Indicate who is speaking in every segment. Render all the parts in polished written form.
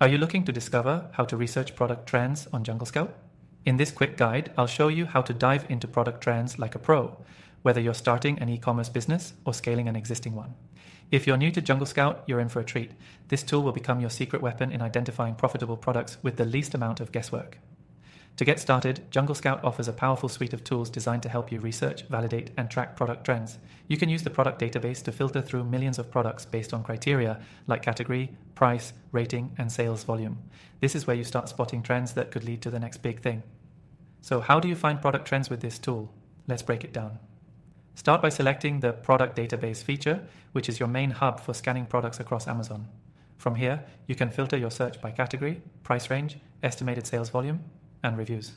Speaker 1: Are you looking to discover how to research product trends on JungleScout? In this quick guide, I'll show you how to dive into product trends like a pro, whether you're starting an e-commerce business or scaling an existing one. If you're new to JungleScout, you're in for a treat. This tool will become your secret weapon in identifying profitable products with the least amount of guesswork. To get started, JungleScout offers a powerful suite of tools designed to help you research, validate, and track product trends. You can use the product database to filter through millions of products based on criteria like category, price, rating, and sales volume. This is where you start spotting trends that could lead to the next big thing. So how do you find product trends with this tool? Let's break it down. Start by selecting the product database feature, which is your main hub for scanning products across Amazon. From here, you can filter your search by category, price range, estimated sales volume, and reviews.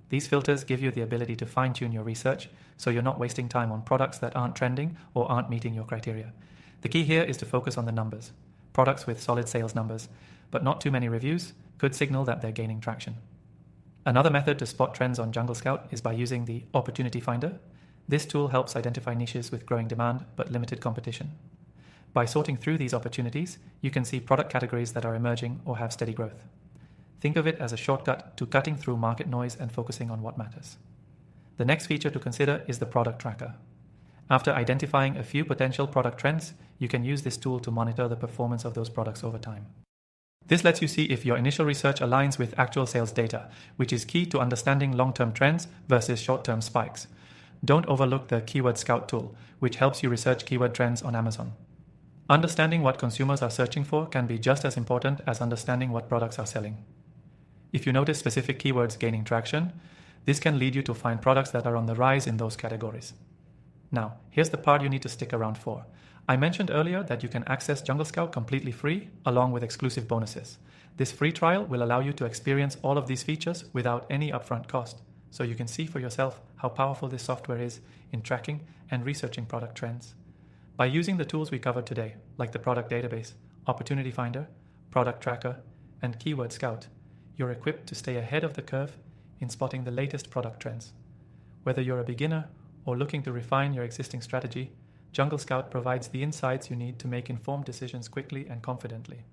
Speaker 1: These filters give you the ability to fine-tune your research so you're not wasting time on products that aren't trending or aren't meeting your criteria. The key here is to focus on the numbers. Products with solid sales numbers, but not too many reviews, could signal that they're gaining traction. Another method to spot trends on JungleScout is by using the Opportunity Finder. This tool helps identify niches with growing demand but limited competition. By sorting through these opportunities, you can see product categories that are emerging or have steady growth. Think of it as a shortcut to cutting through market noise and focusing on what matters. The next feature to consider is the product tracker. After identifying a few potential product trends, you can use this tool to monitor the performance of those products over time. This lets you see if your initial research aligns with actual sales data, which is key to understanding long-term trends versus short-term spikes. Don't overlook the Keyword Scout tool, which helps you research keyword trends on Amazon. Understanding what consumers are searching for can be just as important as understanding what products are selling. If you notice specific keywords gaining traction, this can lead you to find products that are on the rise in those categories. Now, here's the part you need to stick around for. I mentioned earlier that you can access JungleScout completely free, along with exclusive bonuses. This free trial will allow you to experience all of these features without any upfront cost, so you can see for yourself how powerful this software is in tracking and researching product trends. By using the tools we covered today, like the product database, Opportunity Finder, Product Tracker, and Keyword Scout, you're equipped to stay ahead of the curve in spotting the latest product trends. Whether you're a beginner or looking to refine your existing strategy, JungleScout provides the insights you need to make informed decisions quickly and confidently.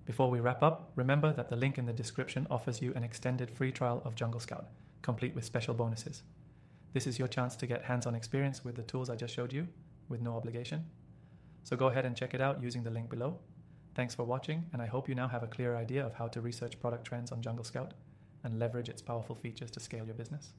Speaker 1: Before we wrap up, remember that the link in the description offers you an extended free trial of JungleScout, complete with special bonuses. This is your chance to get hands-on experience with the tools I just showed you, with no obligation. So go ahead and check it out using the link below. Thanks for watching, and I hope you now have a clear idea of how to research product trends on JungleScout and leverage its powerful features to scale your business.